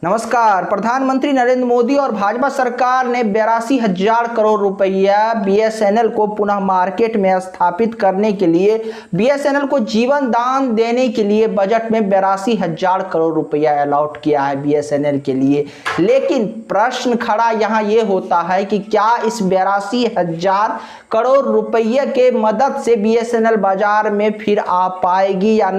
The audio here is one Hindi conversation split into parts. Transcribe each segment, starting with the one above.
नमस्कार। प्रधानमंत्री नरेंद्र मोदी और भाजपा सरकार ने 82,000 करोड़ रुपया बीएसएनएल को पुनः मार्केट में स्थापित करने के लिए, बीएसएनएल को जीवन दान देने के लिए बजट में 82,000 करोड़ रुपया अलॉट किया है बीएसएनएल के लिए। लेकिन प्रश्न खड़ा यहाँ ये होता है कि क्या इस 82,000 करोड़ रुपये के मदद से बीएसएनएल बाजार में फिर आ पाएगी या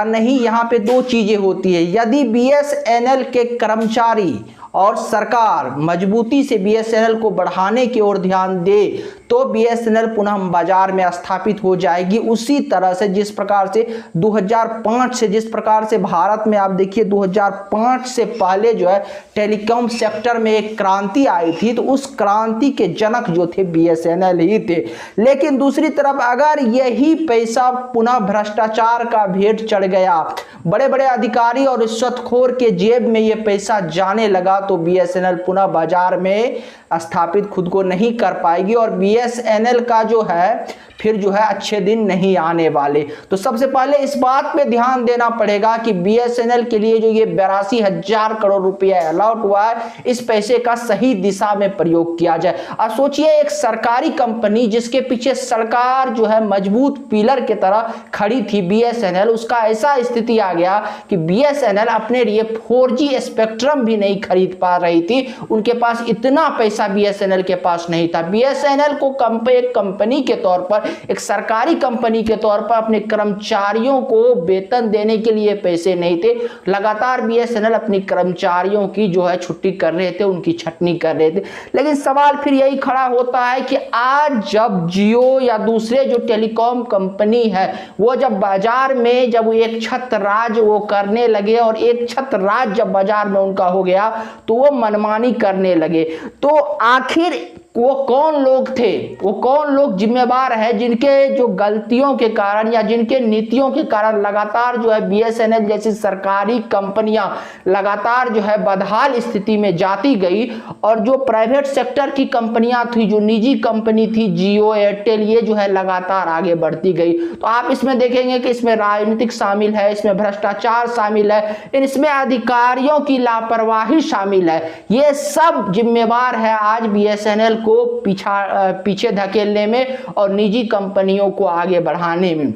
नहीं, यहाँ पे दो चीजें होती है। यदि बीएसएनएल के कर्मचारी और सरकार मजबूती से बीएसएनएल को बढ़ाने की ओर ध्यान दे तो बीएसएनएल पुनः बाजार में स्थापित हो जाएगी। उसी तरह से जिस प्रकार से 2005 से जिस प्रकार से भारत में आप देखिए 2005 से पहले जो है टेलीकॉम सेक्टर में एक क्रांति आई थी, तो उस क्रांति के जनक जो थे बीएसएनएल ही थे। लेकिन दूसरी तरफ अगर यही पैसा पुनः भ्रष्टाचार का भेंट चढ़ गया, बड़े बड़े अधिकारी और रिश्वतखोर के जेब में ये पैसा जाने लगा, तो बीएसएनएल पुनः बाजार में स्थापित खुद को नहीं कर पाएगी और बीएसएनएल का जो है फिर जो है अच्छे दिन नहीं आने वाले। तो सबसे पहले इस बात पे ध्यान देना पड़ेगा कि बीएसएनएल के लिए जो ये 82,000 करोड़ रुपया अलॉट हुआ है, इस पैसे का सही दिशा में प्रयोग किया जाए। अब सोचिए एक सरकारी कंपनी जिसके पीछे सरकार जो है मजबूत पिलर की तरह खड़ी थी बीएसएनएल, उसका ऐसा स्थिति आ गया कि बीएसएनएल अपने लिए 4G स्पेक्ट्रम भी नहीं खरीद पा रही थी। उनके पास इतना पैसा बीएसएनएल के पास नहीं था। बीएसएनएल को एक कंपनी के तौर पर, एक सरकारी कंपनी के तौर पर अपने कर्मचारियों को वेतन देने के लिए पैसे नहीं थे। लगातार बीएसएनएल अपनी कर्मचारियों की जो है छुट्टी कर रहे थे, उनकी छटनी कर रहे थे। लेकिन सवाल फिर यही खड़ा होता है कि आज जब जियो या दूसरे जो टेलीकॉम कंपनी है वो जब बाजार में जब एक छत राज वो करने लगे और एक छत राज जब बाजार में उनका हो गया तो वो मनमानी करने लगे, तो आखिर वो कौन लोग थे, वो कौन लोग जिम्मेवार है जिनके जो गलतियों के कारण या जिनके नीतियों के कारण लगातार जो है बीएसएनएल जैसी सरकारी कंपनियां लगातार जो है बदहाल स्थिति में जाती गई और जो प्राइवेट सेक्टर की कंपनियां थी, जो निजी कंपनी थी जियो एयरटेल, ये जो है लगातार आगे बढ़ती गई। तो आप इसमें देखेंगे कि इसमें राजनीतिक शामिल है, इसमें भ्रष्टाचार शामिल है, इसमें अधिकारियों की लापरवाही शामिल है। ये सब जिम्मेवार है आज बीएसएनएल को पीछे धकेलने में और निजी कंपनियों को आगे बढ़ाने में।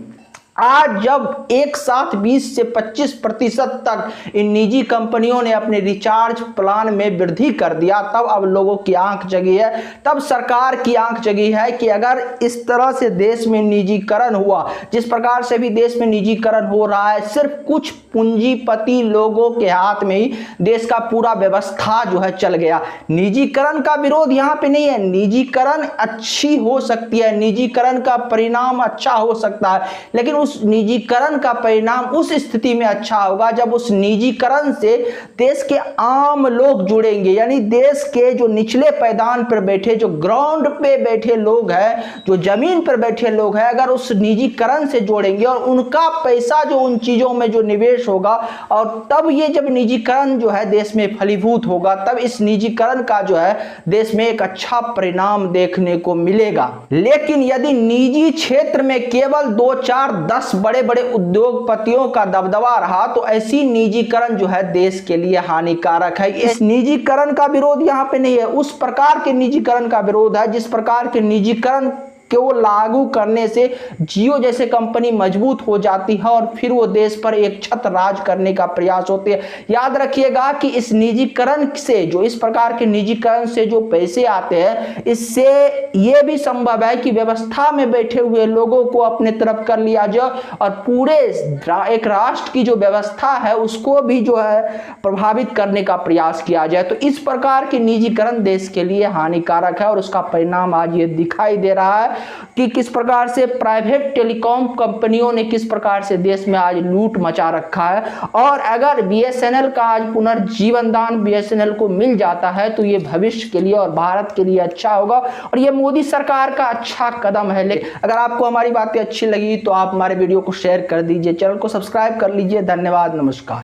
आज जब एक साथ 20 से 25% तक इन निजी कंपनियों ने अपने रिचार्ज प्लान में वृद्धि कर दिया, तब अब लोगों की आंख जगी है, तब सरकार की आंख जगी है कि अगर इस तरह से देश में निजीकरण हुआ, जिस प्रकार से भी देश में निजीकरण हो रहा है, सिर्फ कुछ पूंजीपति लोगों के हाथ में ही देश का पूरा व्यवस्था जो है चल गया। निजीकरण का विरोध यहाँ पे नहीं है, निजीकरण अच्छी हो सकती है, निजीकरण का परिणाम अच्छा हो सकता है, लेकिन उस निजीकरण का परिणाम उस स्थिति में अच्छा होगा जब उस निजीकरण से देश के आम लोग जुड़ेंगे, यानी देश के जो निचले पायदान पर बैठे, जो ग्राउंड पे बैठे लोग हैं, जो जमीन पर बैठे लोग हैं, अगर उस निजीकरण से जोड़ेंगे और उनका पैसा जो उन चीजों में जो निवेश होगा, और तब ये जब निजीकरण जो है देश में फलीभूत होगा, तब इस निजीकरण का जो है देश में एक अच्छा परिणाम देखने को मिलेगा। लेकिन यदि निजी क्षेत्र में केवल 2, 4, 10 बड़े बड़े उद्योगपतियों का दबदबा रहा तो ऐसी निजीकरण जो है देश के लिए हानिकारक है। इस निजीकरण का विरोध यहाँ पे नहीं है, उस प्रकार के निजीकरण का विरोध है जिस प्रकार के निजीकरण को लागू करने से जियो जैसे कंपनी मजबूत हो जाती है और फिर वो देश पर एक छत राज करने का प्रयास होते हैं। याद रखिएगा कि इस निजीकरण से, जो इस प्रकार के निजीकरण से जो पैसे आते हैं, इससे ये भी संभव है कि व्यवस्था में बैठे हुए लोगों को अपने तरफ कर लिया जाए और पूरे एक राष्ट्र की जो व्यवस्था है उसको भी जो है प्रभावित करने का प्रयास किया जाए। तो इस प्रकार के निजीकरण देश के लिए हानिकारक है और उसका परिणाम आज ये दिखाई दे रहा है कि किस प्रकार से प्राइवेट टेलीकॉम कंपनियों ने किस प्रकार से देश में आज लूट मचा रखा है। और अगर बीएसएनएल का आज पुनर्जीवन दान बीएसएनएल को मिल जाता है तो ये भविष्य के लिए और भारत के लिए अच्छा होगा और ये मोदी सरकार का अच्छा कदम है। लेकिन अगर आपको हमारी बातें अच्छी लगी तो आप हमारे वीडियो को शेयर कर दीजिए, चैनल को सब्सक्राइब कर लीजिए। धन्यवाद, नमस्कार।